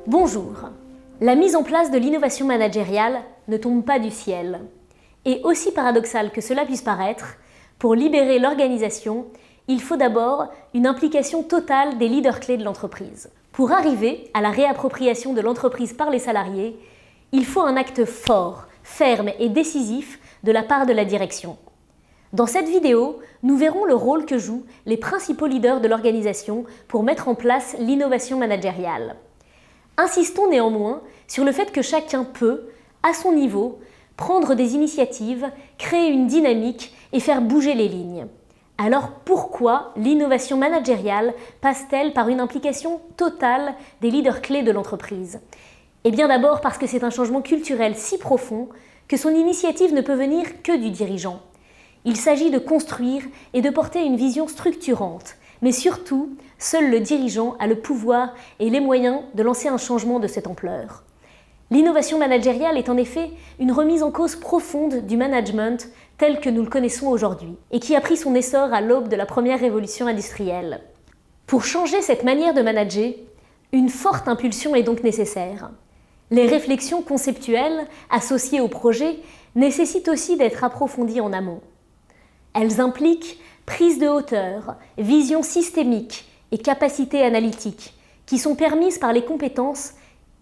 Bonjour. La mise en place de l'innovation managériale ne tombe pas du ciel. Et aussi paradoxal que cela puisse paraître, pour libérer l'organisation, il faut d'abord une implication totale des leaders clés de l'entreprise. Pour arriver à la réappropriation de l'entreprise par les salariés, il faut un acte fort, ferme et décisif de la part de la direction. Dans cette vidéo, nous verrons le rôle que jouent les principaux leaders de l'organisation pour mettre en place l'innovation managériale. Insistons néanmoins sur le fait que chacun peut, à son niveau, prendre des initiatives, créer une dynamique et faire bouger les lignes. Alors pourquoi l'innovation managériale passe-t-elle par une implication totale des leaders clés de l'entreprise? Eh bien d'abord parce que c'est un changement culturel si profond que son initiative ne peut venir que du dirigeant. Il s'agit de construire et de porter une vision structurante, mais surtout, seul le dirigeant a le pouvoir et les moyens de lancer un changement de cette ampleur. L'innovation managériale est en effet une remise en cause profonde du management tel que nous le connaissons aujourd'hui et qui a pris son essor à l'aube de la première révolution industrielle. Pour changer cette manière de manager, une forte impulsion est donc nécessaire. Les réflexions conceptuelles associées au projet nécessitent aussi d'être approfondies en amont. Elles impliquent prise de hauteur, vision systémique et capacité analytique qui sont permises par les compétences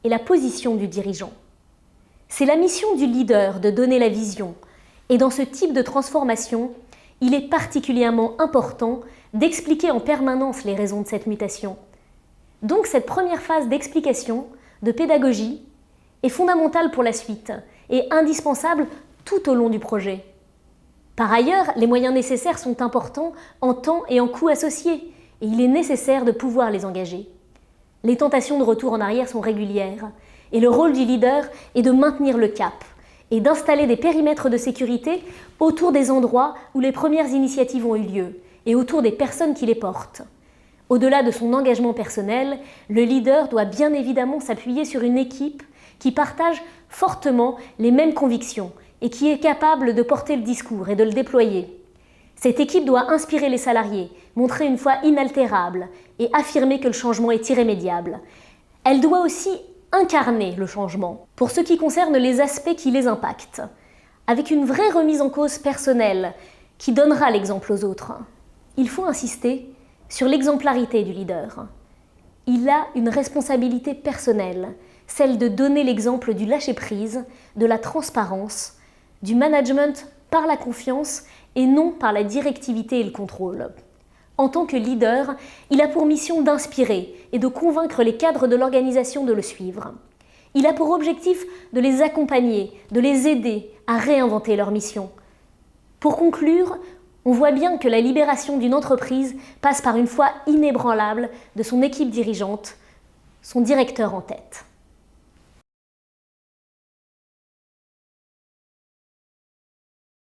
et la position du dirigeant. C'est la mission du leader de donner la vision et dans ce type de transformation, il est particulièrement important d'expliquer en permanence les raisons de cette mutation. Donc cette première phase d'explication, de pédagogie, est fondamentale pour la suite et indispensable tout au long du projet. Par ailleurs, les moyens nécessaires sont importants en temps et en coûts associés, et il est nécessaire de pouvoir les engager. Les tentations de retour en arrière sont régulières, et le rôle du leader est de maintenir le cap, et d'installer des périmètres de sécurité autour des endroits où les premières initiatives ont eu lieu, et autour des personnes qui les portent. Au-delà de son engagement personnel, le leader doit bien évidemment s'appuyer sur une équipe qui partage fortement les mêmes convictions, et qui est capable de porter le discours et de le déployer. Cette équipe doit inspirer les salariés, montrer une foi inaltérable et affirmer que le changement est irrémédiable. Elle doit aussi incarner le changement pour ce qui concerne les aspects qui les impactent, avec une vraie remise en cause personnelle qui donnera l'exemple aux autres. Il faut insister sur l'exemplarité du leader. Il a une responsabilité personnelle, celle de donner l'exemple du lâcher-prise, de la transparence, du management par la confiance et non par la directivité et le contrôle. En tant que leader, il a pour mission d'inspirer et de convaincre les cadres de l'organisation de le suivre. Il a pour objectif de les accompagner, de les aider à réinventer leur mission. Pour conclure, on voit bien que la libération d'une entreprise passe par une foi inébranlable de son équipe dirigeante, son directeur en tête.